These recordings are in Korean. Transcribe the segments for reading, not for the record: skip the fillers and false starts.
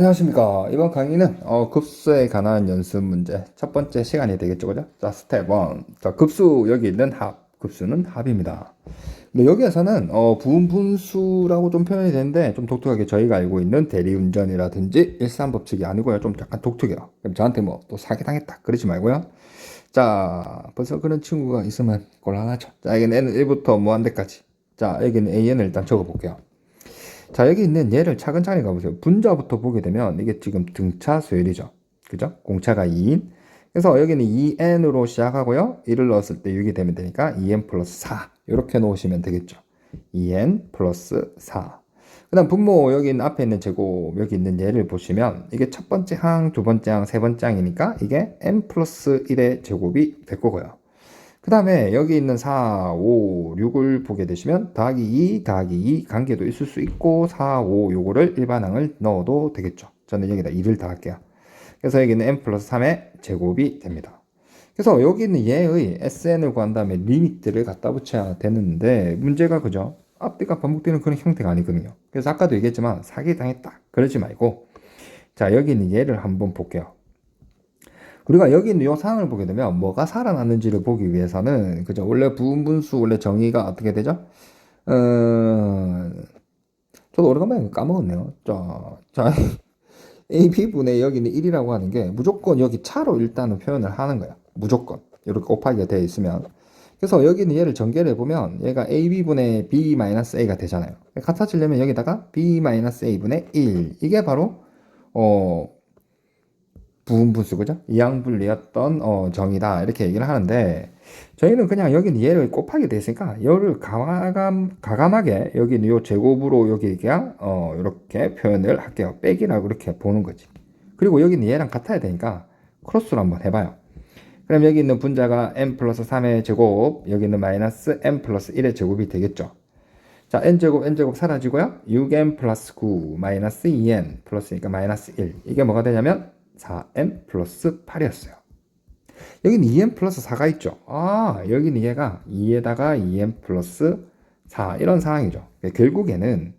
안녕하십니까. 이번 강의는 급수에 관한 연습 문제 첫 번째 시간이 되겠죠, 그죠? 자, 스텝 1. 자, 급수 여기 있는 급수는 합입니다. 근데 여기에서는 부분 분수라고 좀 표현이 되는데 좀 독특하게 저희가 알고 있는 대리운전이라든지 일산법칙이 아니고요. 좀 약간 독특해요. 그럼 저한테 뭐 또 사기당했다 그러지 말고요. 자, 벌써 그런 친구가 있으면 곤란하죠. 자, 여기는 n은 1부터 무한대까지. 자, 여기는 an을 일단 적어볼게요. 자, 여기 있는 얘를 차근차근 가보세요. 분자부터 보게 되면 이게 지금 등차 수열이죠. 그죠? 공차가 2인. 그래서 여기는 2n으로 시작하고요. 1을 넣었을 때 6이 되면 되니까 2n 플러스 4. 이렇게 놓으시면 되겠죠. 2n 플러스 4. 그 다음 분모 여기 있는 앞에 있는 제곱 여기 있는 얘를 보시면 이게 첫 번째 항, 두 번째 항, 세 번째 항이니까 이게 n 플러스 1의 제곱이 될 거고요. 그 다음에 여기 있는 4, 5, 6을 보게 되시면 더하기 2, 더하기 2 관계도 있을 수 있고 4, 5, 요거를 일반항을 넣어도 되겠죠. 저는 여기다 2를 더할게요. 그래서 여기는 n 플러스 3의 제곱이 됩니다. 그래서 여기 있는 얘의 SN을 구한 다음에 리미트를 갖다 붙여야 되는데 문제가 그죠? 앞뒤가 반복되는 그런 형태가 아니거든요. 그래서 아까도 얘기했지만 사기당했다. 그러지 말고 자, 여기 있는 얘를 한번 볼게요. 우리가 여기 있는 이 사항을 보게 되면 뭐가 살아났는지를 보기 위해서는 그죠? 원래 부분분수 원래 정의가 어떻게 되죠? 저도 오래간만에 까먹었네요. 자, AB분의 여기는 1이라고 하는 게 무조건 여기 차로 일단은 표현을 하는 거야. 무조건. 이렇게 곱하기가 되어 있으면. 그래서 여기는 얘를 전개를 해보면 얘가 AB분의 B-A가 되잖아요. 같아지려면 여기다가 B-A분의 1. 이게 바로 부분분수 그죠? 이항분리였던 정의다 이렇게 얘기를 하는데 저희는 그냥 여기는 얘를 곱하게 돼 있으니까 얘를 가감하게 여기는 요 제곱으로 여기 그냥 이렇게 표현을 할게요. 빼기라고 이렇게 보는 거지. 그리고 여기는 얘랑 같아야 되니까 크로스로 한번 해봐요. 그럼 여기 있는 분자가 n 플러스 3의 제곱 여기는 마이너스 n 플러스 1의 제곱이 되겠죠. 자, n제곱 사라지고요. 6n 플러스 9 마이너스 2n 플러스니까 마이너스 1 이게 뭐가 되냐면 4n 플러스 8이었어요. 여기는 2n 플러스 4가 있죠. 아, 여기는 얘가 2에다가 2n 플러스 4 이런 상황이죠. 결국에는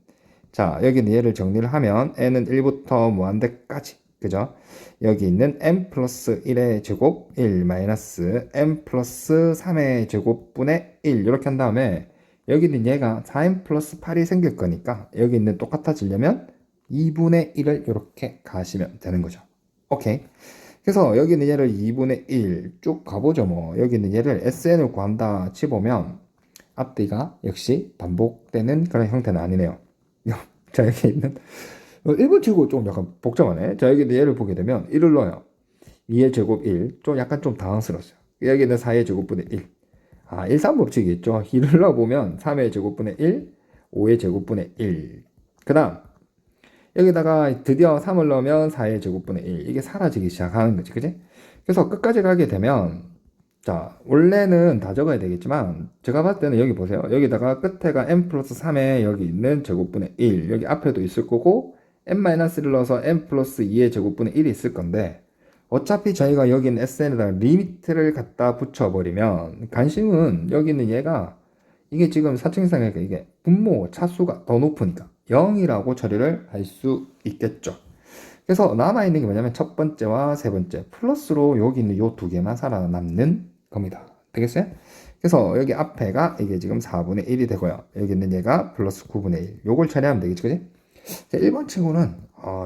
자, 여기는 얘를 정리를 하면 n은 1부터 무한대까지 그죠? 여기 있는 n 플러스 1의 제곱 1 마이너스 n 플러스 3의 제곱분의 1 이렇게 한 다음에 여기 있는 얘가 4n 플러스 8이 생길 거니까 여기 있는 똑같아지려면 2분의 1을 이렇게 가시면 되는 거죠. 오케이. 그래서 여기 있는 얘를 2분의 1 쭉 가보죠. 뭐 여기 있는 얘를 SN을 구한다 치보면 앞뒤가 역시 반복되는 그런 형태는 아니네요. 자, 여기 있는 1번 치고 좀 약간 복잡하네. 자, 여기 있는 얘를 보게 되면 1을 넣어요. 2의 제곱 1. 좀 약간 좀 당황스러웠어요. 여기 있는 4의 제곱분의 1. 아, 1, 3법칙이 있죠. 1을 넣어보면 3의 제곱분의 1, 5의 제곱분의 1. 그 다음 여기다가 드디어 3을 넣으면 4의 제곱분의 1 이게 사라지기 시작하는 거지, 그지? 그래서 끝까지 가게 되면 자, 원래는 다 적어야 되겠지만 제가 봤을 때는 여기 보세요. 여기다가 끝에가 n 플러스 3에 여기 있는 제곱분의 1 여기 앞에도 있을 거고 n-를 넣어서 n 플러스 2의 제곱분의 1이 있을 건데 어차피 저희가 여기 있는 SN에다가 리미트를 갖다 붙여버리면 관심은 여기 있는 얘가 이게 지금 사층상이니까 이게 분모 차수가 더 높으니까 0이라고 처리를 할 수 있겠죠. 그래서 남아있는 게 뭐냐면 첫 번째와 세 번째 플러스로 여기 있는 요 두 개만 살아남는 겁니다. 되겠어요? 그래서 여기 앞에가 이게 지금 4분의 1이 되고요. 여기 있는 얘가 플러스 9분의 1. 요걸 처리하면 되겠지, 그지? 자, 1번 친구는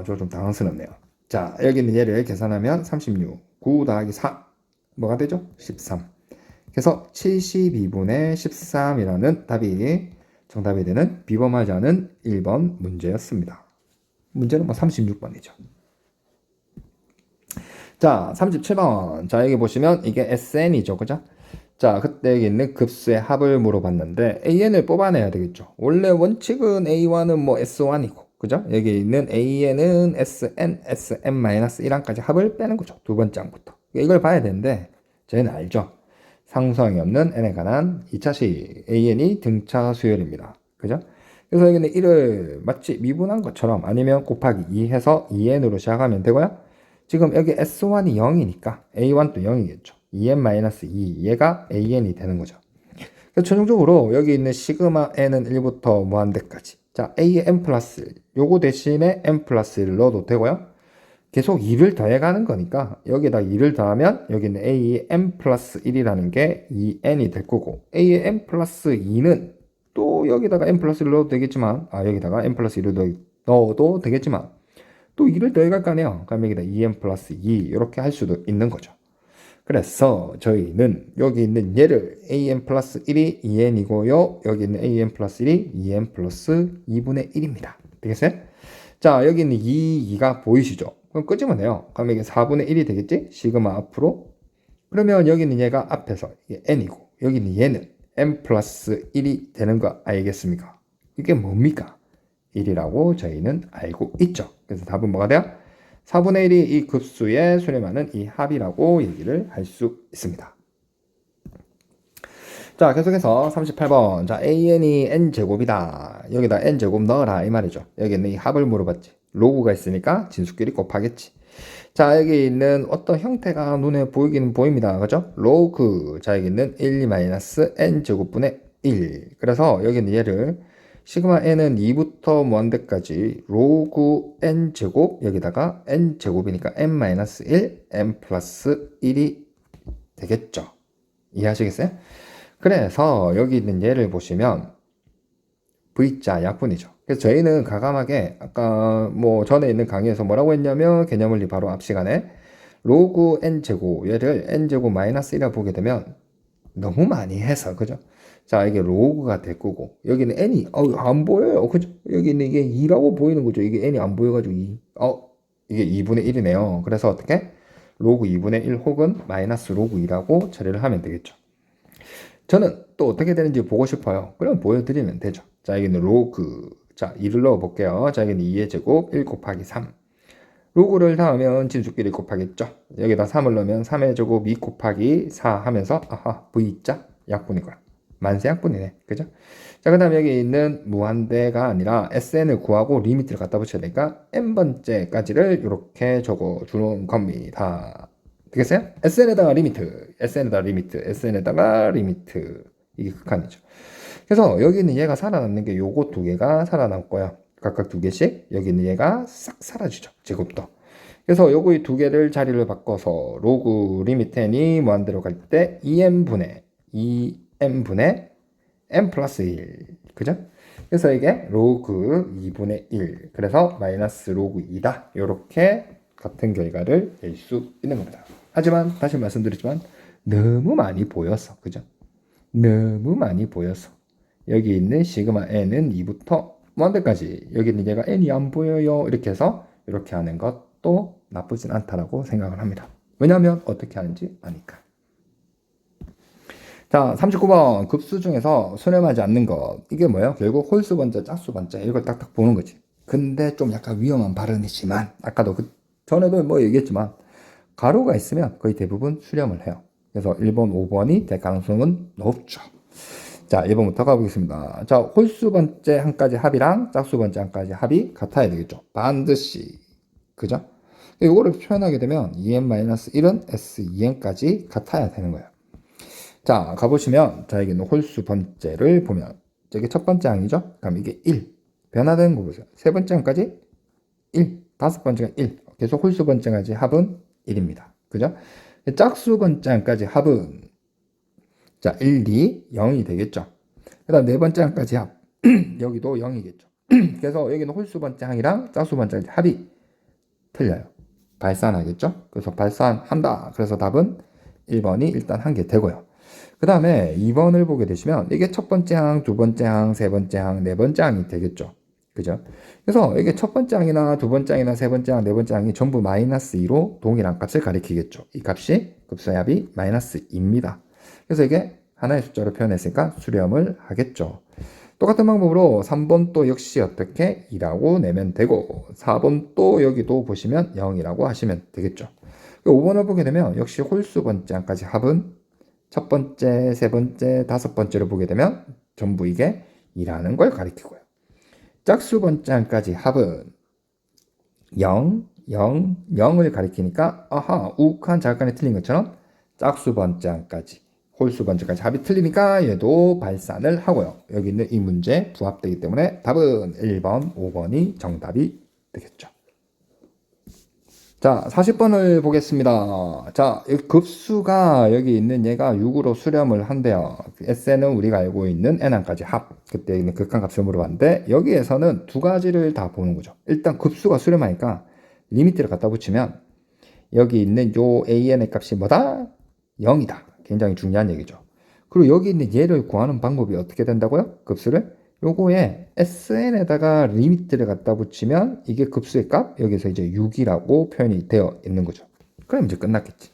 좀 당황스럽네요. 자, 여기 있는 얘를 계산하면 36, 9 더하기 4 뭐가 되죠? 13. 그래서 72분의 13이라는 답이 정답이 되는 비범하지 않은 1번 문제였습니다. 문제는 뭐 36번이죠. 자, 37번. 자, 여기 보시면 이게 SN이죠. 그죠? 자, 그때 여기 있는 급수의 합을 물어봤는데 AN을 뽑아내야 되겠죠. 원래 원칙은 A1은 뭐 S1이고, 그죠? 여기 있는 AN은 SN, SN-1항까지 합을 빼는 거죠. 두 번째 항부터. 이걸 봐야 되는데 저희는 알죠. 상수항이 없는 n에 관한 2차식 AN이 등차 수열입니다. 그죠? 그래서 여기는 1을 마치 미분한 것처럼 아니면 곱하기 2 해서 2n으로 시작하면 되고요. 지금 여기 S1이 0이니까 A1도 0이겠죠. 2n-2 얘가 AN이 되는 거죠. 그래서 최종적으로 여기 있는 시그마 n은 1부터 무한대까지 자, a의 n 플러스 요거 대신에 n 플러스 1을 넣어도 되고요. 계속 2를 더해가는 거니까 여기다 2를 더하면 여기는 a의 n 플러스 1이라는 게 2n이 될 거고 a의 n 플러스 2는 또 여기다가 n 플러스 1을 넣어도 되겠지만 여기다가 n 플러스 1을 넣어도 되겠지만 또 2를 더해갈 거 아니에요. 그럼 여기다 2n 플러스 2 이렇게 할 수도 있는 거죠. 그래서 저희는 여기 있는 얘를 an 플러스 1이 2n이고요. 여기 있는 an 플러스 1이 2n 플러스 2분의 1입니다. 되겠어요? 자, 여기 있는 2가 보이시죠? 그럼 끄집어내요. 돼요. 그럼 이게 4분의 1이 되겠지? 시그마 앞으로. 그러면 여기 있는 얘가 앞에서 이게 n이고 여기 있는 얘는 n 플러스 1이 되는 거 알겠습니까? 이게 뭡니까? 1이라고 저희는 알고 있죠. 그래서 답은 뭐가 돼요? 4분의 1이 이 급수에 수렴하는 이 합이라고 얘기를 할 수 있습니다. 자, 계속해서 38번. 자, an이 n제곱이다. 여기다 n제곱 넣어라 이 말이죠. 여기 있는 이 합을 물어봤지. 로그가 있으니까 진수끼리 곱하겠지. 자, 여기 있는 어떤 형태가 눈에 보이기는 보입니다. 그죠? 로그. 자, 여기 있는 1, 2 마이너스 n제곱분의 1. 그래서 여기 있는 얘를 시그마 n은 2부터 무한대까지 로그 n제곱 여기다가 n제곱이니까 n-1 n 플러스 1이 되겠죠. 이해하시겠어요? 그래서 여기 있는 예를 보시면 V자 약분이죠. 그래서 저희는 과감하게 아까 뭐 전에 있는 강의에서 뭐라고 했냐면 개념원리 바로 앞 시간에 로그 n제곱 얘를 n제곱 마이너스 1이라 보게 되면 너무 많이 해서 그죠? 자, 이게 로그가 될 거고 여기는 n이 안 보여요. 그죠? 여기 있는 이게 2라고 보이는 거죠. 이게 n이 안 보여가지고 2. 이게 2분의 1이네요. 그래서 어떻게? 로그 2분의 1 혹은 마이너스 로그 2라고 처리를 하면 되겠죠. 저는 또 어떻게 되는지 보고 싶어요. 그럼 보여드리면 되죠. 자, 여기는 로그. 자, 2를 넣어 볼게요. 자, 여기는 2의 제곱 1 곱하기 3. 로그를 넣으면 진수끼리 곱하겠죠. 여기다 3을 넣으면 3의 제곱 2 곱하기 4 하면서 V자 약분이고요. 만세 약분이네. 그죠? 자, 그 다음에 여기 있는 무한대가 아니라 SN을 구하고 리미트를 갖다 붙여야 되니까 n번째까지를 이렇게 적어주는 겁니다. 되겠어요? SN에다가 리미트, SN에다가 리미트, SN에다가 리미트. 이게 극한이죠. 그래서 여기 있는 얘가 살아남는 게 요거 두 개가 살아남고요. 각각 두 개씩 여기 있는 얘가 싹 사라지죠. 제곱도. 그래서 요거 두 개를 자리를 바꿔서 로그 리미트 n이 무한대로 갈 때 2n분의 n 플러스 1. 그죠? 그래서 이게 로그 2분의 1. 그래서 마이너스 로그 2다. 요렇게 같은 결과를 낼 수 있는 겁니다. 하지만 다시 말씀드리지만 너무 많이 보여서 그죠? 너무 많이 보여서 여기 있는 시그마 n은 2부터 무한대까지 여기 있는 얘가 n이 안 보여요. 이렇게 해서 이렇게 하는 것도 나쁘진 않다라고 생각을 합니다. 왜냐하면 어떻게 하는지 아니까. 자, 39번 급수 중에서 수렴하지 않는 것. 이게 뭐예요? 결국 홀수 번째, 짝수 번째 이걸 딱딱 보는 거지. 근데 좀 약간 위험한 발언이지만 아까도 전에도 뭐 얘기했지만 가로가 있으면 거의 대부분 수렴을 해요. 그래서 1번, 5번이 될 가능성은 높죠. 자, 1번부터 가보겠습니다. 자, 홀수 번째 한까지 합이랑 짝수 번째 한까지 합이 같아야 되겠죠. 반드시. 그죠? 이거를 표현하게 되면 2n-1은 s2n까지 같아야 되는 거예요. 자, 가보시면, 자, 여기는 홀수 번째를 보면, 저게 첫 번째 항이죠? 그럼 이게 1. 변화되는 거 보세요. 세 번째 항까지 1. 다섯 번째가 1. 계속 홀수 번째까지 합은 1입니다. 그죠? 짝수 번째 항까지 합은, 자, 1, 2, 0이 되겠죠? 그 다음 네 번째 항까지 합. 여기도 0이겠죠. 그래서 여기는 홀수 번째 항이랑 짝수 번째 합이 틀려요. 발산하겠죠? 그래서 발산한다. 그래서 답은 1번이 일단 한 개 되고요. 그 다음에 2번을 보게 되시면 이게 첫 번째 항, 두 번째 항, 세 번째 항, 네 번째 항이 되겠죠. 그죠? 그래서 이게 첫 번째 항이나 두 번째 항이나 세 번째 항, 네 번째 항이 전부 마이너스 2로 동일한 값을 가리키겠죠. 이 값이 급수의 합이 마이너스 2입니다. 그래서 이게 하나의 숫자로 표현했으니까 수렴을 하겠죠. 똑같은 방법으로 3번 또 역시 어떻게 2라고 내면 되고 4번 또 여기도 보시면 0이라고 하시면 되겠죠. 5번을 보게 되면 역시 홀수 번째 항까지 합은 첫 번째, 세 번째, 다섯 번째로 보게 되면 전부 이게 2라는 걸 가리키고요. 짝수 번째 항까지 합은 0, 0을 가리키니까 우욱한 자극관이 틀린 것처럼 짝수 번째 항까지 홀수 번째까지 합이 틀리니까 얘도 발산을 하고요. 여기 있는 이 문제 부합되기 때문에 답은 1번, 5번이 정답이 되겠죠. 자, 40번을 보겠습니다. 자, 이 급수가 여기 있는 얘가 6으로 수렴을 한대요. S는 우리가 알고 있는 N항까지 합. 그때 있는 극한값을 물어봤는데 여기에서는 두 가지를 다 보는 거죠. 일단 급수가 수렴하니까 리미트를 갖다 붙이면 여기 있는 요 AN의 값이 뭐다? 0이다. 굉장히 중요한 얘기죠. 그리고 여기 있는 얘를 구하는 방법이 어떻게 된다고요? 급수를? 요거에 SN에다가 리미트를 갖다 붙이면 이게 급수의 값, 여기서 이제 6이라고 표현이 되어 있는 거죠. 그럼 이제 끝났겠지.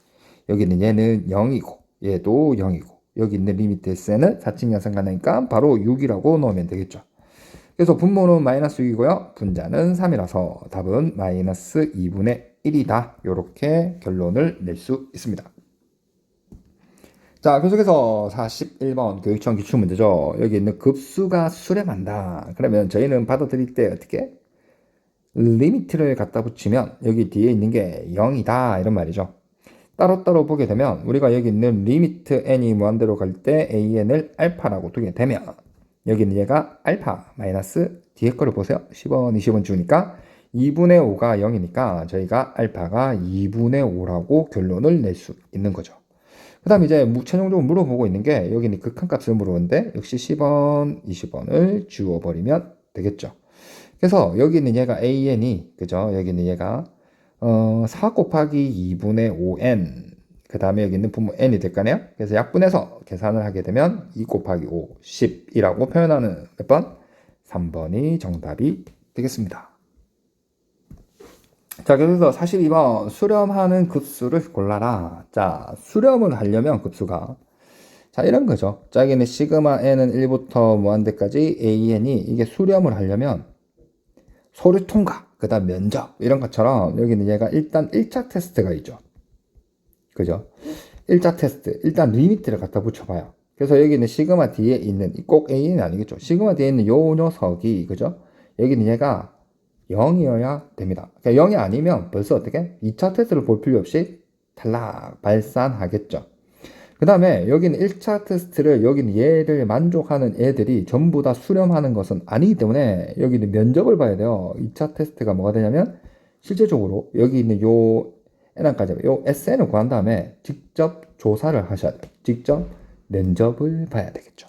여기 있는 얘는 0이고, 얘도 0이고, 여기 있는 리미트 SN은 4층 연산가니까 바로 6이라고 넣으면 되겠죠. 그래서 분모는 마이너스 6이고요. 분자는 3이라서 답은 마이너스 2분의 1이다. 이렇게 결론을 낼 수 있습니다. 자, 계속해서 41번 교육청 기출문제죠. 여기 있는 급수가 수렴한다. 그러면 저희는 받아들일 때 어떻게? 리미트를 갖다 붙이면 여기 뒤에 있는 게 0이다. 이런 말이죠. 따로따로 보게 되면 우리가 여기 있는 리미트 n이 무한대로 갈 때 an을 알파라고 두게 되면 여기 있는 얘가 알파 마이너스 뒤에 거를 보세요. 10원, 20원 주니까 2분의 5가 0이니까 저희가 알파가 2분의 5라고 결론을 낼 수 있는 거죠. 그 다음 이제 최종적으로 물어보고 있는 게 여기는 극한값을 물어보는데 역시 10원, 20원을 주워버리면 되겠죠. 그래서 여기 있는 얘가 AN이 그죠? 여기 있는 얘가 4 곱하기 2분의 5N 그 다음에 여기 있는 분모 N이 될 거네요. 그래서 약분해서 계산을 하게 되면 2 곱하기 5, 10이라고 표현하는 몇 번? 3번이 정답이 되겠습니다. 자, 그래서 42번 수렴하는 급수를 골라라. 자, 수렴을 하려면 급수가 자, 이런 거죠. 자, 여기는 시그마 n은 1부터 무한대까지 an이 이게 수렴을 하려면 서류 통과, 그 다음 면접 이런 것처럼 여기는 얘가 일단 1차 테스트가 있죠. 그죠? 1차 테스트 일단 리미트를 갖다 붙여봐요. 그래서 여기는 시그마 뒤에 있는 꼭 an이 아니겠죠. 시그마 뒤에 있는 요 녀석이 그죠? 여기는 얘가 0이어야 됩니다. 그러니까 0이 아니면 벌써 어떻게? 2차 테스트를 볼 필요 없이 탈락, 발산하겠죠. 그 다음에 여기는 1차 테스트를 여기는 얘를 만족하는 애들이 전부 다 수렴하는 것은 아니기 때문에 여기는 면접을 봐야 돼요. 2차 테스트가 뭐가 되냐면 실제적으로 여기 있는 요 N항까지 요 SN을 구한 다음에 직접 조사를 하셔야 돼요. 직접 면접을 봐야 되겠죠.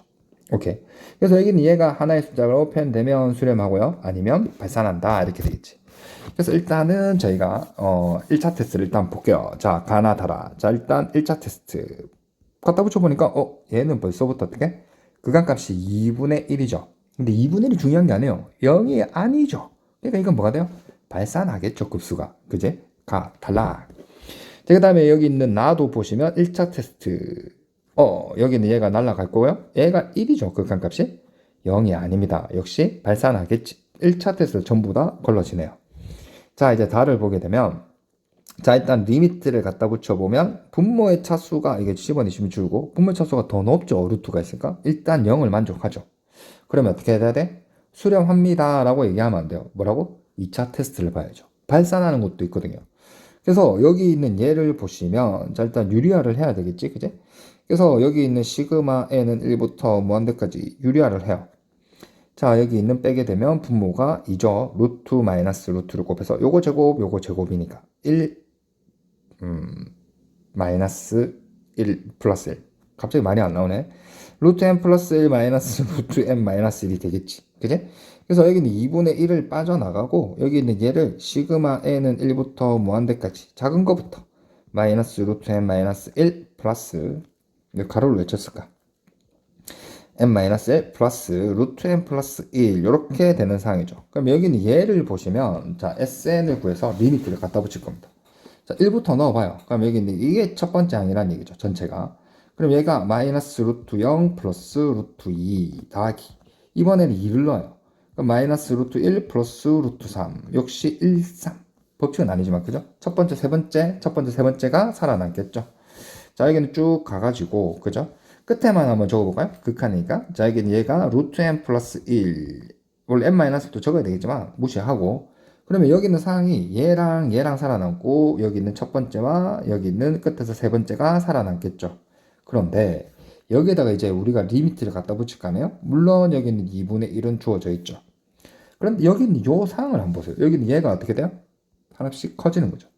오케이. 그래서 여기는 얘가 하나의 숫자로 표현되면 수렴하고요. 아니면 발산한다. 이렇게 되겠지. 그래서 일단은 저희가 1차 테스트를 일단 볼게요. 자, 가나다라. 자, 일단 1차 테스트 갖다 붙여보니까 얘는 벌써부터 어떻게? 극한값이 2분의 1이죠. 근데 2분의 1이 중요한 게 아니에요. 0이 아니죠. 그러니까 이건 뭐가 돼요? 발산하겠죠. 급수가. 그제? 탈락. 그 다음에 여기 있는 나도 보시면 1차 테스트 여기는 얘가 날아갈 거고요. 얘가 1이죠. 극한값이. 0이 아닙니다. 역시 발산하겠지. 1차 테스트 전부 다 걸러지네요. 자, 이제 다를 보게 되면 자, 일단 리미트를 갖다 붙여보면 분모의 차수가 이게 10원, 20원 줄고 분모의 차수가 더 높죠. 루트가 있으니까. 일단 0을 만족하죠. 그러면 어떻게 해야 돼? 수렴합니다. 라고 얘기하면 안 돼요. 뭐라고? 2차 테스트를 봐야죠. 발산하는 것도 있거든요. 그래서 여기 있는 얘를 보시면 자, 일단 유리화를 해야 되겠지. 그제? 그래서 여기 있는 시그마 n은 1부터 무한대까지 유리화를 해요. 자, 여기 있는 빼게 되면 분모가 2죠. 루트 마이너스 루트를 곱해서 요거 제곱, 요거 제곱이니까 1 마이너스 1 플러스 1. 갑자기 많이 안 나오네. 루트 n 플러스 1 마이너스 루트 n 마이너스 1이 되겠지. 그지? 그래서 여기는 2분의 1을 빠져나가고 여기 있는 얘를 시그마 n은 1부터 무한대까지 작은 거부터 마이너스 루트 n 마이너스 1 플러스 몇 가로를 외쳤을까? n-1 플러스 루트 n 플러스 1 이렇게 되는 상황이죠. 그럼 여기는 얘를 보시면 자 SN을 구해서 리미트를 갖다 붙일 겁니다. 자 1부터 넣어봐요. 그럼 여기는 이게 첫 번째 항이란 얘기죠. 전체가. 그럼 얘가 마이너스 루트 0 플러스 루트 2 더하기 이번에는 2를 넣어요. 그럼 마이너스 루트 1 플러스 루트 3 역시 1, 3 법칙은 아니지만 그죠? 첫 번째, 세 번째가 살아남겠죠. 자 여기는 쭉 가가지고 그죠? 끝에만 한번 적어볼까요? 극한이니까. 자, 여기는 얘가 루트 n 플러스 1. 원래 n-도 적어야 되겠지만, 무시하고. 그러면 여기 있는 상황이 얘랑 살아남고, 여기 있는 첫 번째와 여기 있는 끝에서 세 번째가 살아남겠죠. 그런데, 여기에다가 이제 우리가 리미트를 갖다 붙일 거 아니에요? 물론 여기는 2분의 1은 주어져 있죠. 그런데 여기는 요 상황을 한번 보세요. 여기는 얘가 어떻게 돼요? 하나씩 커지는 거죠.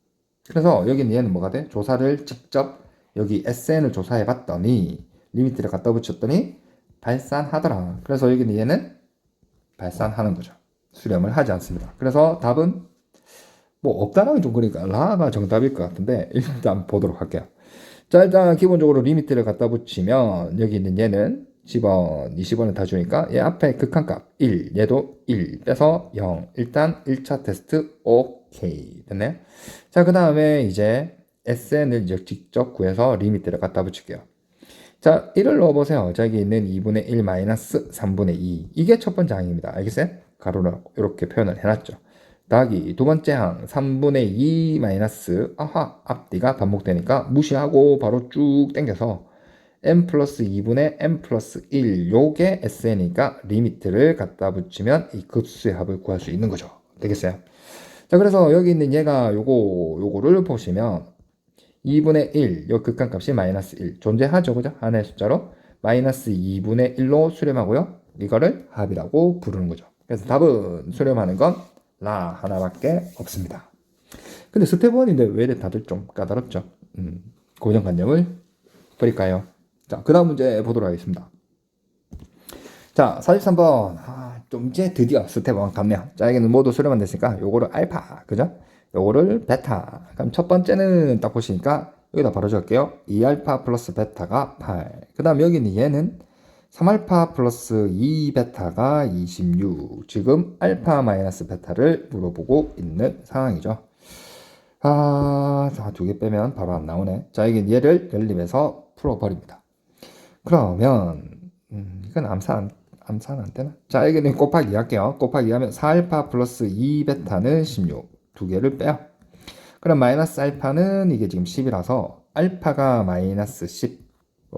그래서 여기는 얘는 뭐가 돼? 조사를 직접 여기 SN을 조사해 봤더니 리미트를 갖다 붙였더니 발산하더라. 그래서 여기는 얘는 발산하는 거죠. 수렴을 하지 않습니다. 그래서 답은 뭐 없다라는 좀 그러니까 라가 정답일 것 같은데 일단 보도록 할게요. 자, 일단 기본적으로 리미트를 갖다 붙이면 여기 있는 얘는 10원, 20원을 다 주니까 얘 앞에 극한값 1, 얘도 1 빼서 0. 일단 1차 테스트 오케이. 됐네요. 자, 그 다음에 이제 SN을 이제 직접 구해서 리미트를 갖다 붙일게요. 자, 1을 넣어보세요. 저기 있는 2분의 1 마이너스 3분의 2. 이게 첫 번째 항입니다. 알겠어요? 가로로 이렇게 표현을 해놨죠. 더하기 두 번째 항 3분의 2 마이너스 아하 앞뒤가 반복되니까 무시하고 바로 쭉 당겨서 n 플러스 2분의 n 플러스 1 요게 SN이니까 리미트를 갖다 붙이면 이 급수의 합을 구할 수 있는 거죠. 되겠어요? 자, 그래서 여기 있는 얘가 요거를 보시면 2분의 1, 요 극한값이 마이너스 1 존재하죠. 그죠? 하나의 숫자로 마이너스 2분의 1로 수렴하고요. 이거를 합이라고 부르는 거죠. 그래서 답은 수렴하는 건 라 하나밖에 없습니다. 근데 스텝 1인데 왜 이래 다들 좀 까다롭죠? 고정관념을 버릴까요? 자, 그 다음 문제 보도록 하겠습니다. 자, 43번. 좀 이제 드디어 스텝 1 갔네요. 자, 여기는 모두 수렴만 됐으니까 요거를 알파, 그죠? 요거를 베타. 그럼 첫 번째는 딱 보시니까 여기다 바로 적을게요. 2알파 플러스 베타가 8. 그 다음 여기는 얘는 3알파 플러스 2베타가 26. 지금 알파 마이너스 베타를 물어보고 있는 상황이죠. 자, 두 개 빼면 바로 안 나오네. 자, 여기 얘를 연립해서 풀어버립니다. 그러면, 이건 암산 안 되나? 자, 여기는 곱하기 할게요. 곱하기 하면 4알파 플러스 2베타는 16. 두 개를 빼요. 그럼 마이너스 알파는 이게 지금 10이라서 알파가 마이너스 10.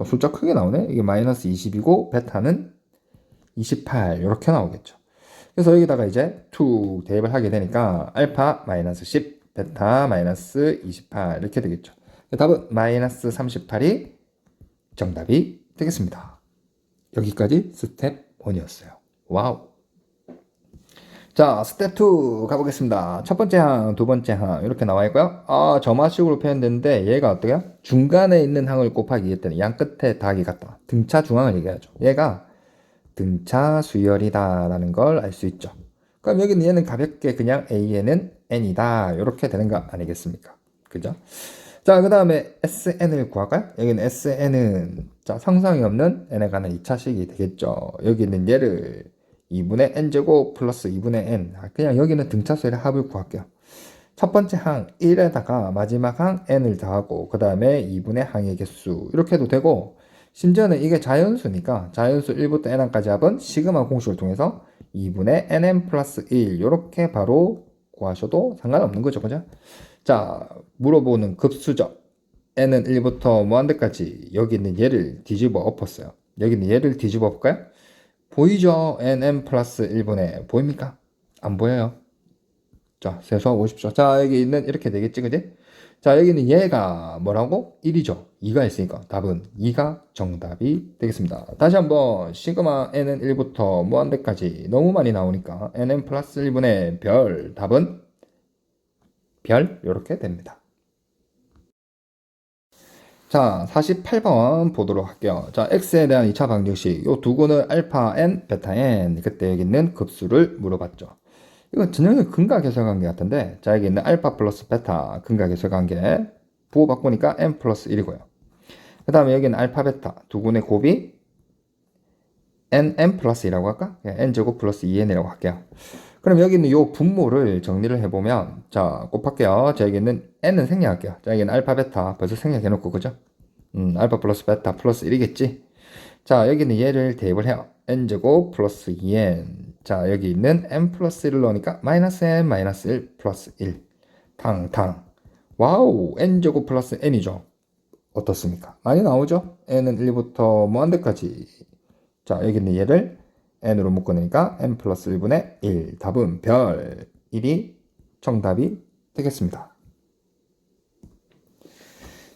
숫자 크게 나오네. 이게 마이너스 20이고 베타는 28 이렇게 나오겠죠. 그래서 여기다가 이제 2 대입을 하게 되니까 알파 마이너스 10, 베타 마이너스 28 이렇게 되겠죠. 답은 마이너스 38이 정답이 되겠습니다. 여기까지 스텝 1이었어요. 와우. 자, 스텝 2 가보겠습니다. 첫 번째 항, 두 번째 항 이렇게 나와 있고요. 점화식으로 표현됐는데 얘가 어때요? 중간에 있는 항을 곱하기 했더니 양 끝에 더하기 같다. 등차 중앙을 얘기하죠. 얘가 등차 수열이다 라는 걸 알 수 있죠. 그럼 여기는 얘는 가볍게 그냥 A에는 N이다 이렇게 되는 거 아니겠습니까? 그죠? 자, 그 다음에 SN을 구할까요? 여기는 SN은 자, 상상이 없는 N에 관한 2차식이 되겠죠. 여기는 얘를 2분의 n제곱 플러스 2분의 n. 그냥 여기는 등차수의 합을 구할게요. 첫 번째 항 1에다가 마지막 항 n을 더하고 그 다음에 2분의 항의 개수 이렇게 해도 되고 심지어는 이게 자연수니까 자연수 1부터 n항까지 합은 시그마 공식을 통해서 2분의 nn 플러스 1 이렇게 바로 구하셔도 상관없는 거죠. 그죠? 자, 물어보는 급수죠. n은 1부터 무한대까지 여기 있는 얘를 뒤집어 엎었어요. 여기 있는 얘를 뒤집어 엎을까요? 보이죠? nm 플러스 1분의 보입니까? 안 보여요. 자, 세수하고 보십시오. 자, 여기 있는 이렇게 되겠지, 그지? 자, 여기는 얘가 뭐라고? 1이죠. 2가 있으니까 답은 2가 정답이 되겠습니다. 다시 한번 시그마 n은 1부터 무한대까지 너무 많이 나오니까 nm 플러스 1분의 별 답은 별 이렇게 됩니다. 자, 48번 보도록 할게요. 자, x에 대한 2차 방정식. 요 두 군을 알파 n, 베타 n. 그때 여기 있는 급수를 물어봤죠. 이거 전형의 근각 해석 관계 같은데, 자, 여기 있는 알파 플러스 베타 근각 해석 관계. 부호 바꾸니까 n 플러스 1이고요. 그 다음에 여기는 알파, 베타 두 군의 곱이 n 플러스 1이라고 할까? n제곱 플러스 2n이라고 할게요. 그럼 여기 있는 요 분모를 정리를 해보면, 자, 곱할게요. 자, 여기 있는 n은 생략할게요. 자, 여기는 알파, 베타 벌써 생략해놓고, 그죠? 알파 플러스 베타 플러스 1이겠지? 자, 여기는 얘를 대입을 해요. n제곱 플러스 2n. 자, 여기 있는 n 플러스 1을 넣으니까 마이너스 n 마이너스 1 플러스 1. 탕탕. 와우, n제곱 플러스 n이죠. 어떻습니까? 많이 나오죠? n은 1부터 무한대까지. 자, 여기 있는 얘를 n으로 묶어내니까 n 플러스 1분의 1. 답은 별 1이 정답이 되겠습니다.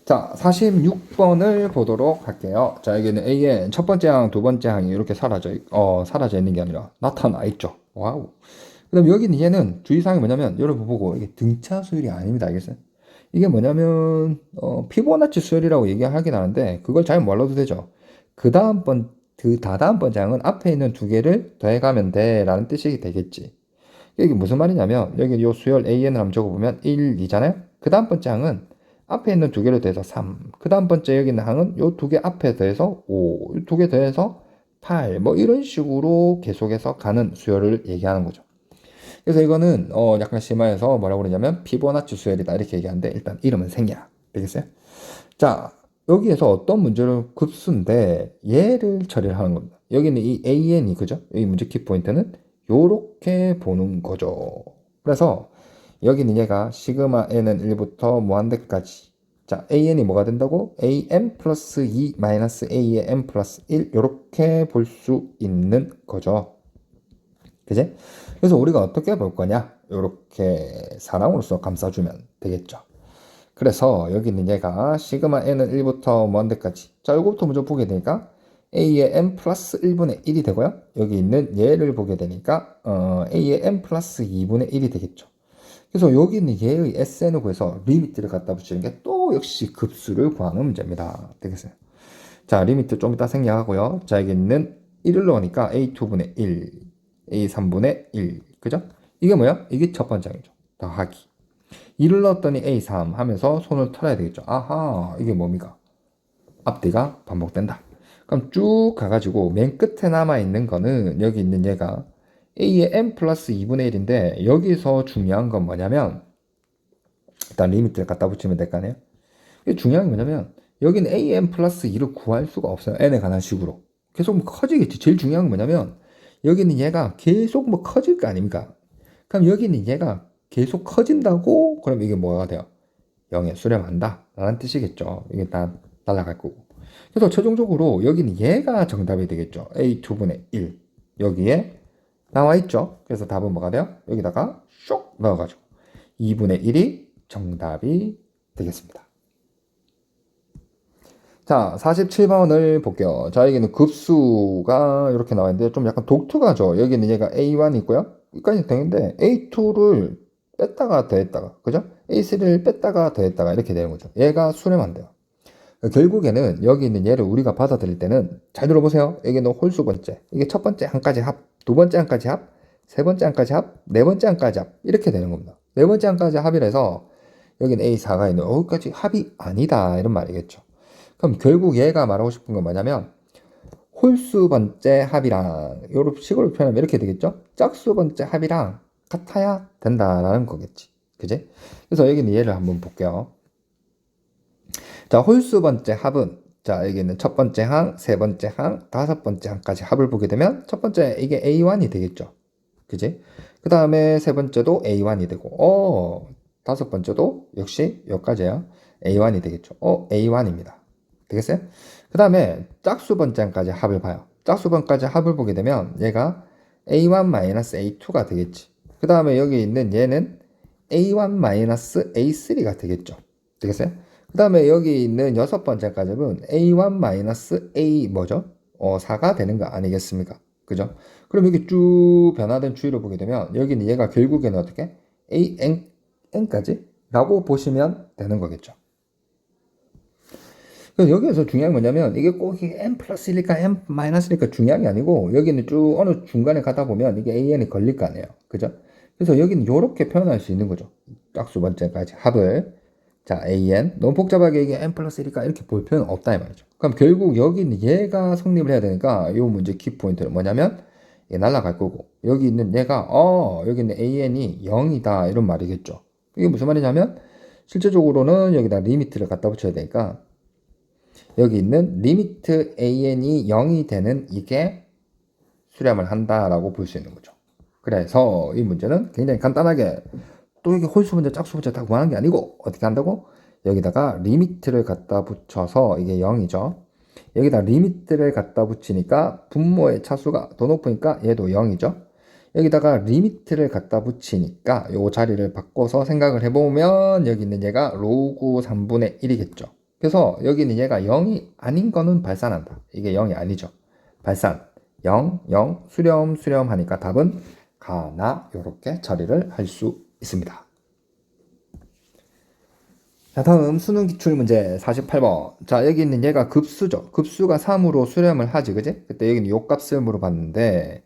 자, 46번을 보도록 할게요. 자, 여기는 A의 첫 번째 항, 두 번째 항이 이렇게 사라져 있는 게 아니라 나타나 있죠. 와우. 그 다음 여기는 얘는 주의사항이 뭐냐면, 여러분 보고 이게 등차 수열이 아닙니다. 알겠어요? 이게 뭐냐면, 피보나치 수열이라고 얘기하긴 하는데, 그걸 잘 몰라도 되죠. 다다음 번째 항은 앞에 있는 두 개를 더해가면 돼. 라는 뜻이 되겠지. 이게 무슨 말이냐면, 여기 요 수열 AN을 한번 적어보면 1, 2잖아요? 그 다음 번째 항은 앞에 있는 두 개를 더해서 3. 그 다음 번째 여기 있는 항은 요 두 개 앞에 더해서 5. 두 개 더해서 8. 뭐 이런 식으로 계속해서 가는 수열을 얘기하는 거죠. 그래서 이거는 약간 심화해서 뭐라고 그러냐면 피보나치 수열이다 이렇게 얘기하는데 일단 이름은 생략 되겠어요? 자, 여기에서 어떤 문제를 급수인데 얘를 처리를 하는 겁니다. 여기는 이 AN이 그죠? 여기 문제 키포인트는 요렇게 보는 거죠. 그래서 여기는 얘가 시그마 n은 1부터 무한대까지. 자, an이 뭐가 된다고? an 플러스 2 마이너스 a의 n 플러스 1 요렇게 볼 수 있는 거죠. 그지? 그래서 우리가 어떻게 볼 거냐? 요렇게 사랑으로서 감싸주면 되겠죠. 그래서 여기 있는 얘가 시그마 n은 1부터 무한대까지. 자, 요거부터 먼저 보게 되니까 a의 n 플러스 1분의 1이 되고요. 여기 있는 얘를 보게 되니까 a의 n 플러스 2분의 1이 되겠죠. 그래서 여기 있는 얘의 SN을 구해서 리미트를 갖다 붙이는 게 또 역시 급수를 구하는 문제입니다. 되겠어요? 자, 리미트 좀 이따 생략하고요. 자, 여기 있는 1을 넣으니까 A2분의 1, A3분의 1. 그죠? 이게 뭐야? 이게 첫 번째 항이죠. 더하기. 2를 넣었더니 A3 하면서 손을 털어야 되겠죠. 아하, 이게 뭡니까? 앞뒤가 반복된다. 그럼 쭉 가가지고 맨 끝에 남아있는 거는 여기 있는 얘가 a의 n 플러스 2분의 1인데 여기서 중요한 건 뭐냐면 일단 리미트를 갖다 붙이면 될 거 아니에요? 중요한 게 뭐냐면 여기는 an 플러스 2를 구할 수가 없어요. n에 관한 식으로. 계속 뭐 커지겠지. 제일 중요한 건 뭐냐면 여기는 얘가 계속 뭐 커질 거 아닙니까? 그럼 여기는 얘가 계속 커진다고? 그럼 이게 뭐가 돼요? 0에 수렴한다 라는 뜻이겠죠. 이게 다 날아갈 거고. 그래서 최종적으로 여기는 얘가 정답이 되겠죠. a2분의 1 여기에 나와 있죠. 그래서 답은 뭐가 돼요? 여기다가 쇽 넣어가지고 2분의 1이 정답이 되겠습니다. 자, 47번을 볼게요. 자, 여기는 급수가 이렇게 나와 있는데 좀 약간 독특하죠. 여기는 얘가 A1이 있고요. 여기까지 되는데 A2를 뺐다가 더했다가, 그죠? A3를 뺐다가 더했다가 이렇게 되는 거죠. 얘가 수렴한대요. 결국에는 여기 있는 얘를 우리가 받아들일 때는 잘 들어보세요. 여기는 홀수 번째. 이게 첫 번째 항까지 합, 두 번째 항까지 합, 세 번째 항까지 합, 네 번째 항까지 합. 이렇게 되는 겁니다. 네 번째 항까지 합이라서 여기는 A4가 있는 여기까지 합이 아니다. 이런 말이겠죠. 그럼 결국 얘가 말하고 싶은 건 뭐냐면 홀수 번째 합이랑 이런 식으로 표현하면 이렇게 되겠죠. 짝수 번째 합이랑 같아야 된다라는 거겠지. 그지? 그래서 여기는 얘를 한번 볼게요. 자, 홀수 번째 합은 자, 여기는 첫 번째 항, 세 번째 항, 다섯 번째 항까지 합을 보게 되면 첫 번째 이게 A1이 되겠죠. 그지? 그 다음에 세 번째도 A1이 되고 다섯 번째도 역시 여기까지야 A1이 되겠죠. A1입니다. 되겠어요? 그 다음에 짝수 번째 항까지 합을 봐요. 짝수 번까지 합을 보게 되면 얘가 A1-A2가 되겠지. 그 다음에 여기 있는 얘는 A1-A3가 되겠죠. 되겠어요? 그 다음에 여기 있는 여섯 번째까지는 A1-A 뭐죠? 4가 되는 거 아니겠습니까? 그죠? 그럼 여기 쭉 변화된 추이를 보게 되면 여기는 얘가 결국에는 어떻게? AN까지? 라고 보시면 되는 거겠죠. 여기에서 중요한 건 뭐냐면 이게 꼭 이게 n 플러스 1일까 n 마이너스일까 중요한 게 아니고 여기는 쭉 어느 중간에 가다 보면 이게 an이 걸릴 거 아니에요. 그죠? 그래서 여기는 이렇게 표현할 수 있는 거죠. 짝수 번째까지 합을 자 an 너무 복잡하게 이게 n 플러스 1일까 이렇게 볼 필요는 없다 이 말이죠. 그럼 결국 여기는 얘가 성립을 해야 되니까 이 문제 키포인트는 뭐냐면 얘 날아갈 거고 여기 있는 얘가 여기 있는 an이 0이다 이런 말이겠죠. 이게 무슨 말이냐면 실제적으로는 여기다 리미트를 갖다 붙여야 되니까 여기 있는 리미트 an이 0이 되는 이게 수렴을 한다라고 볼 수 있는 거죠. 그래서 이 문제는 굉장히 간단하게 또 이게 홀수 문제, 짝수 문제 다 구하는 게 아니고 어떻게 한다고? 여기다가 리미트를 갖다 붙여서 이게 0이죠. 여기다 리미트를 갖다 붙이니까 분모의 차수가 더 높으니까 얘도 0이죠. 여기다가 리미트를 갖다 붙이니까 요 자리를 바꿔서 생각을 해보면 여기 있는 얘가 로그 3분의 1이겠죠. 그래서 여기는 얘가 0이 아닌 거는 발산한다. 이게 0이 아니죠. 발산 0, 0, 수렴, 수렴 하니까 답은 가나 요렇게 처리를 할 수 있습니다. 자, 다음 수능 기출문제 48번. 자, 여기 있는 얘가 급수죠. 급수가 3으로 수렴을 하지, 그지? 그때 여기는 요 값을 물어봤는데,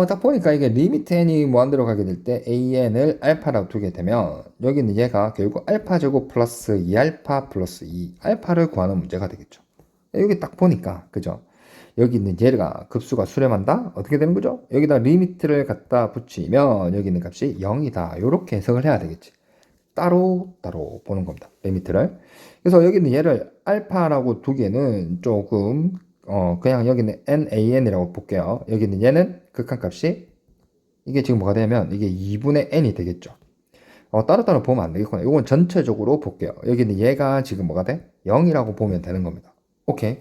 딱 보니까 이게 리미트 n이 무한대로 가게 될 때 an을 알파라고 두게 되면, 여기는 얘가 결국 알파 제곱 플러스 2알파 플러스 2, 알파를 구하는 문제가 되겠죠. 여기 딱 보니까, 그죠? 여기 있는 얘가 급수가 수렴한다? 어떻게 되는 거죠? 여기다 리미트를 갖다 붙이면 여기 있는 값이 0이다. 요렇게 해석을 해야 되겠지. 따로 보는 겁니다. 리미트를. 그래서 여기는 얘를 알파라고 두기에는 조금 그냥 여기는 nan이라고 볼게요. 여기는 얘는 극한값이 이게 지금 뭐가 되면 이게 2분의 n이 되겠죠. 따로따로 보면 안 되겠구나. 이건 전체적으로 볼게요. 여기는 얘가 지금 뭐가 돼? 0이라고 보면 되는 겁니다. 오케이.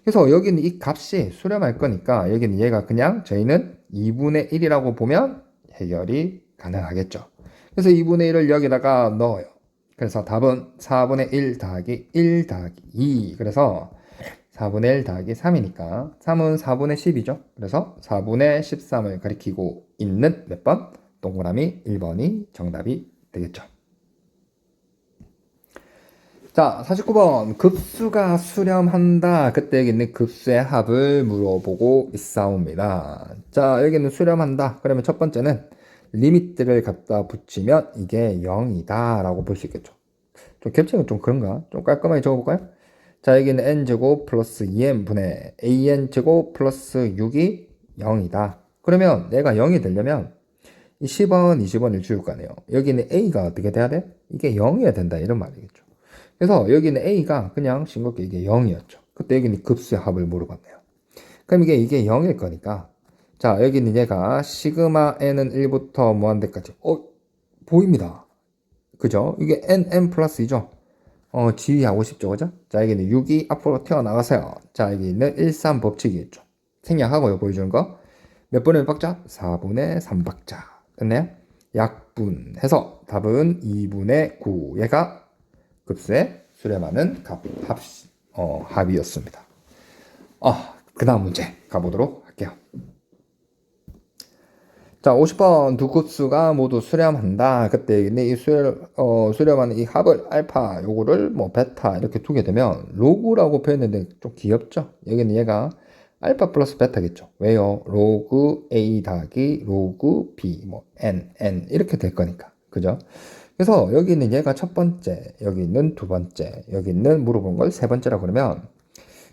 그래서 여기는 이 값이 수렴할 거니까 여기는 얘가 그냥 저희는 2분의 1이라고 보면 해결이 가능하겠죠. 그래서 2분의 1을 여기다가 넣어요. 그래서 답은 4분의 1 더하기 1 더하기 2. 그래서 4분의 1 더하기 3이니까 3은 4분의 10이죠. 그래서 4분의 13을 가리키고 있는 몇 번? 동그라미 1번이 정답이 되겠죠. 자, 49번. 급수가 수렴한다. 그때 여기 있는 급수의 합을 물어보고 있사옵니다. 자, 여기는 수렴한다. 그러면 첫 번째는 리미트를 갖다 붙이면 이게 0이다 라고 볼 수 있겠죠. 좀 겹치는 좀 그런가? 좀 깔끔하게 적어볼까요? 자, 여기는 n제곱 플러스 2n 분의 an제곱 플러스 6이 0이다. 그러면 내가 0이 되려면 이 10원, 20원을 줄 거 아니에요. 여기는 a가 어떻게 돼야 돼? 이게 0이어야 된다 이런 말이겠죠. 그래서 여기는 a가 그냥 싱겁게 이게 0이었죠. 그때 여기는 급수의 합을 물어봤네요. 그럼 이게 0일 거니까 자, 여기는 얘가 시그마 n은 1부터 무한대까지 보입니다. 그죠? 이게 n 플러스 2죠. 지휘하고 싶죠, 그죠? 자, 여기는 6이 앞으로 튀어나가세요. 자, 여기 있는 1, 3 법칙이겠죠. 생략하고요, 보여주는 거. 몇 분의 몇 박자? 4분의 3박자. 됐네요? 약분해서 답은 2분의 9. 얘가 급수에 수렴하는 합이었습니다. 그 다음 문제 가보도록 할게요. 자, 50번 두 급수가 모두 수렴한다. 그때 이 수렴하는 이 합을 알파, 요거를 뭐 베타 이렇게 두게 되면 로그라고 표현했는데 좀 귀엽죠? 여기는 얘가 알파 플러스 베타겠죠. 왜요? 로그 A 더하기 로그 B, 뭐 n 이렇게 될 거니까. 그죠? 그래서 여기 있는 얘가 첫 번째, 여기 있는 두 번째, 여기 있는 물어본 걸 세 번째라고 그러면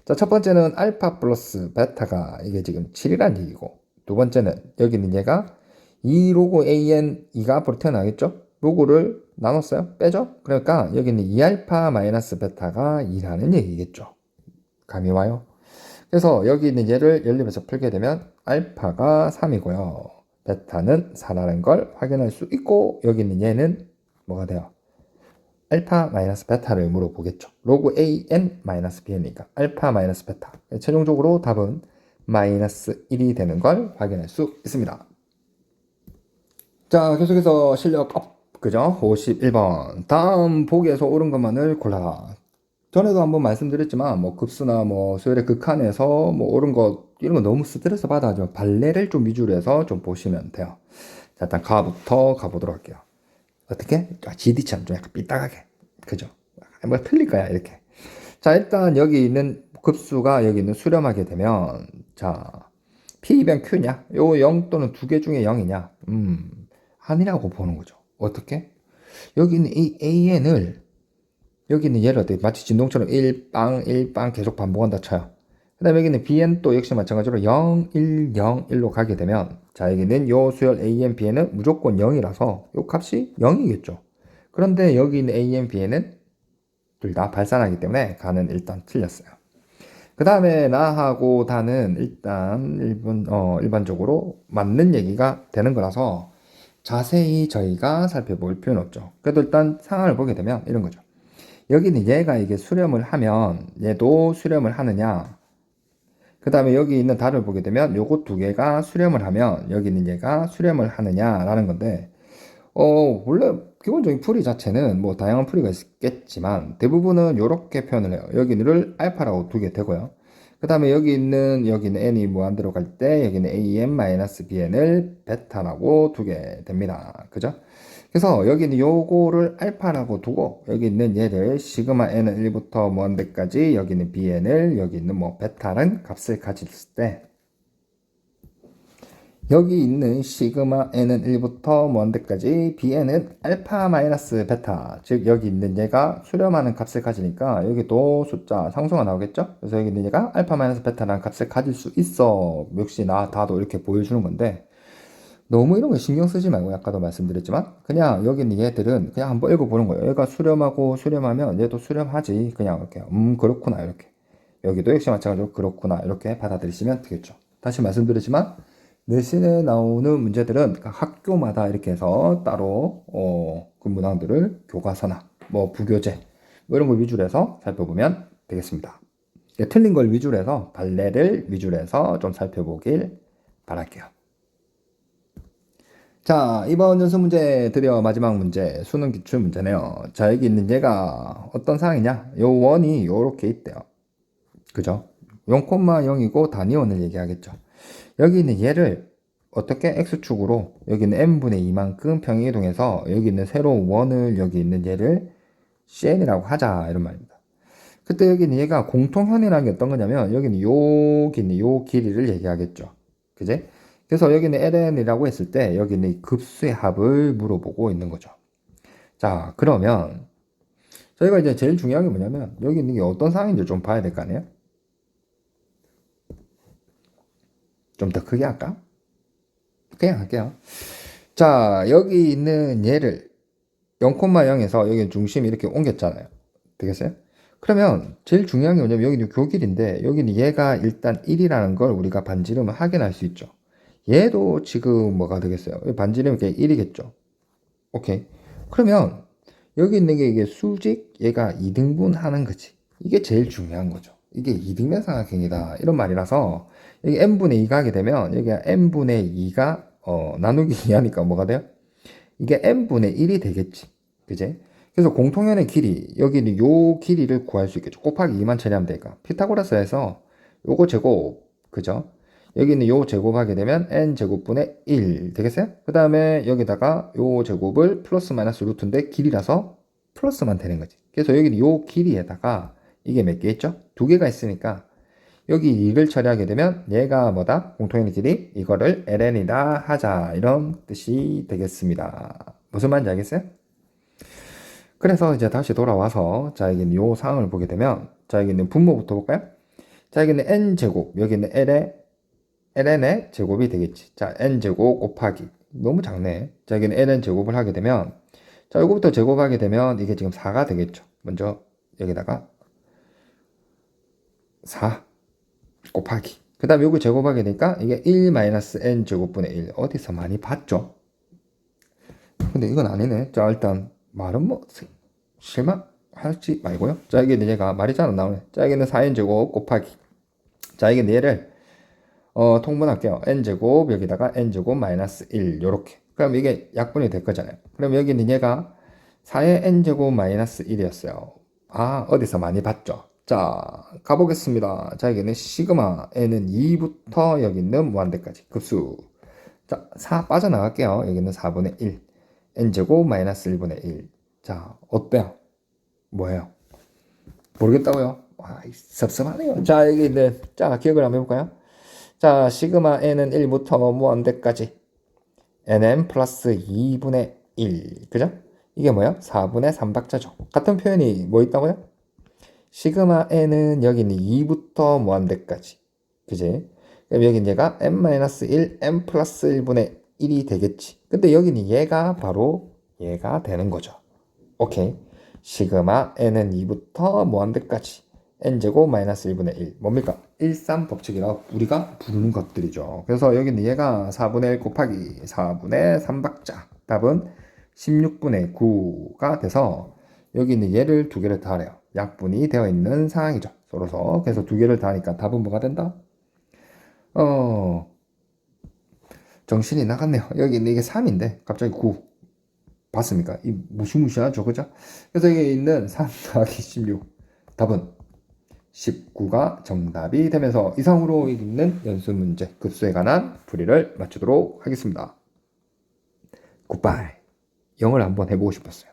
자, 첫 번째는 알파 플러스 베타가 이게 지금 7이란 얘기고 두 번째는 여기 있는 얘가 2 로그 an 2가 앞으로 튀어나가겠죠? 로그를 나눴어요? 빼죠? 그러니까 여기는 2알파 마이너스 베타가 2라는 얘기겠죠. 감이 와요? 그래서 여기 있는 얘를 연립해서 풀게 되면 알파가 3이고요. 베타는 4라는 걸 확인할 수 있고 여기 있는 얘는 뭐가 돼요? 알파 마이너스 베타를 물어보겠죠. 로그 an 마이너스 b니까 알파 마이너스 베타. 최종적으로 답은 마이너스 1이 되는 걸 확인할 수 있습니다. 자, 계속해서 실력 업. 그죠? 51번. 다음 보기에서 옳은 것만을 골라라. 전에도 한번 말씀드렸지만, 뭐, 급수나 뭐, 수열의 극한에서 뭐, 옳은 것, 이런 거 너무 스트레스 받아죠. 발레를 좀 위주로 해서 좀 보시면 돼요. 자, 일단 가부터 가보도록 할게요. 어떻게? GD처럼 좀 약간 삐딱하게. 그죠? 뭐, 틀릴 거야, 이렇게. 자, 일단 여기 있는 급수가 여기 있는 수렴하게 되면, 자, P변 Q냐? 요 0 또는 두 개 중에 0이냐? 아니라고 보는 거죠. 어떻게? 여기 있는 이 AN을 여기 있는 얘를 어떻게 마치 진동처럼 1빵 계속 반복한다 쳐요. 그 다음에 여기 있는 BN 또 역시 마찬가지로 0, 1, 0, 1로 가게 되면 자, 여기는 요 수열 AN, BN은 무조건 0이라서 요 값이 0이겠죠. 그런데 여기 있는 AN, BN은 둘 다 발산하기 때문에 가는 일단 틀렸어요. 그 다음에 나하고 다는 일단 일반적으로 맞는 얘기가 되는 거라서 자세히 저희가 살펴볼 필요는 없죠. 그래도 일단 상황을 보게 되면 이런 거죠. 여기는 얘가 이게 수렴을 하면 얘도 수렴을 하느냐. 그 다음에 여기 있는 달을 보게 되면 요거 두 개가 수렴을 하면 여기 있는 얘가 수렴을 하느냐라는 건데 원래 기본적인 풀이 자체는 뭐 다양한 풀이가 있겠지만 대부분은 이렇게 표현을 해요. 여기를 알파라고 두게 되고요. 그 다음에 여기는 n이 무한대로 갈 때 여기는 an-bn을 베타라고 두게 됩니다. 그죠? 그래서 여기는 요거를 알파라고 두고 여기 있는 얘를 시그마 n은 1부터 무한대까지 여기는 bn을 여기 있는 뭐 베타라는 값을 가질 때 여기 있는 시그마 n은 1부터 무한대까지 bn은 알파 마이너스 베타, 즉 여기 있는 얘가 수렴하는 값을 가지니까 여기도 숫자 상수가 나오겠죠? 그래서 여기 있는 얘가 알파 마이너스 베타라는 값을 가질 수 있어. 역시 나 다도 이렇게 보여주는 건데 너무 이런 거 신경 쓰지 말고 아까도 말씀드렸지만 그냥 여기 있는 얘들은 그냥 한번 읽어보는 거예요. 얘가 수렴하고 수렴하면 얘도 수렴하지. 그냥 이렇게 그렇구나 이렇게. 여기도 역시 마찬가지로 그렇구나 이렇게 받아들이시면 되겠죠. 다시 말씀드리지만 내신에 나오는 문제들은 학교마다 이렇게 해서 따로 그 문항들을 교과서나 뭐 부교재 뭐 이런 걸 위주로 해서 살펴보면 되겠습니다. 틀린 걸 위주로 해서 발레를 위주로 해서 좀 살펴보길 바랄게요. 자, 이번 연습 문제 드디어 마지막 문제 수능 기출 문제네요. 자, 여기 있는 얘가 어떤 상황이냐? 요 원이 요렇게 있대요. 그죠? 0,0이고 단위원을 얘기하겠죠. 여기 있는 얘를 어떻게 x축으로 여기 있는 n분의 2만큼 평행이동해서 여기 있는 새로운 원을 여기 있는 얘를 cn이라고 하자 이런 말입니다. 그때 여기 있는 얘가 공통현이라는 게 어떤 거냐면 여기는 여기 있는 요 길이를 얘기하겠죠. 그제? 그래서 여기는 ln이라고 했을 때 여기는 이 급수의 합을 물어보고 있는 거죠. 자, 그러면 저희가 이제 제일 중요한 게 뭐냐면 여기 있는 게 어떤 상황인지 좀 봐야 될 거 아니에요? 좀 더 크게 할까? 그냥 할게요. 자, 여기 있는 얘를 0,0에서 여기 중심이 이렇게 옮겼잖아요. 되겠어요? 그러면 제일 중요한 게 뭐냐면 여기는 교길인데 여기는 얘가 일단 1이라는 걸 우리가 반지름을 확인할 수 있죠. 얘도 지금 뭐가 되겠어요? 반지름이 1이겠죠. 오케이. 그러면 여기 있는 게 이게 수직 얘가 2등분 하는 거지. 이게 제일 중요한 거죠. 이게 2등변 삼각형이다. 이런 말이라서 여기 n분의 2가 하게 되면 여기가 n분의 2가 나누기 2하니까 뭐가 돼요? 이게 n분의 1이 되겠지. 그지? 그래서 공통연의 길이 여기는 요 길이를 구할 수 있겠죠. 곱하기 2만 처리하면 되니까 피타고라스에서 요거 제곱 그죠? 여기는 요 제곱하게 되면 n제곱분의 1 되겠어요? 그 다음에 여기다가 요 제곱을 플러스 마이너스 루트인데 길이라서 플러스만 되는 거지. 그래서 여기는 요 길이에다가 이게 몇 개 있죠? 두 개가 있으니까 여기 2를 처리하게 되면 얘가 뭐다? 공통연의 길이 이거를 ln이다 하자 이런 뜻이 되겠습니다. 무슨 말인지 알겠어요? 그래서 이제 다시 돌아와서 자 여기는 요 상황을 보게 되면 자 여기는 분모부터 볼까요? 자 여기는 n제곱 여기는 ln의 제곱이 되겠지. 자 n제곱 곱하기 너무 작네. 자 여기는 ln 제곱을 하게 되면 자 요거부터 제곱하게 되면 이게 지금 4가 되겠죠. 먼저 여기다가 4 곱하기 그 다음에 요거 제곱하게 되니까 이게 1-n 제곱분의 1 어디서 많이 봤죠? 근데 이건 아니네. 자 일단 말은 뭐 실망하지 말고요. 자 여기는 얘가 말이 잘 안 나오네. 자 여기는 4n 제곱 곱하기 자 여기는 얘를 통분할게요. n제곱 여기다가 n제곱 마이너스 1 요렇게 그럼 이게 약분이 될 거잖아요. 그럼 여기는 얘가 4의 n제곱 마이너스 1이었어요. 아 어디서 많이 봤죠? 자 가보겠습니다. 자 여기는 시그마 n은 2부터 여기 있는 무한대까지 급수 자 4 빠져나갈게요. 여기는 4분의 1 n제곱 마이너스 1분의 1 자 어때요? 뭐예요? 모르겠다고요? 와 섭섭하네요. 자 여기 있는 자 기억을 한번 해볼까요? 자 시그마 n은 1부터 무한대까지 nm 플러스 2분의 1 그죠? 이게 뭐야? 4분의 3박자죠. 같은 표현이 뭐 있다고요? 시그마 n은 여기는 2부터 무한대까지 그지? 그럼 여기 얘가 n-1 n 플러스 1분의 1이 되겠지. 근데 여기는 얘가 바로 얘가 되는 거죠. 오케이. 시그마 n은 2부터 무한대까지 n제곱 마이너스 1분의 1 뭡니까? 일삼법칙이라고 우리가 부르는 것들이죠. 그래서 여기는 얘가 4분의 1 곱하기 4분의 3박자 답은 16분의 9가 돼서 여기는 얘를 두 개를 더하래요. 약분이 되어 있는 상황이죠. 서로서 그래서 두 개를 더하니까 답은 뭐가 된다? 정신이 나갔네요. 여기 있는 이게 3인데 갑자기 9 봤습니까? 이 무시무시하죠, 그죠? 그래서 여기 있는 3 더하기 16 답은 19가 정답이 되면서 이상으로 있는 연습 문제 급수에 관한 풀이를 마치도록 하겠습니다. 굿바이. 영어를 한번 해보고 싶었어요.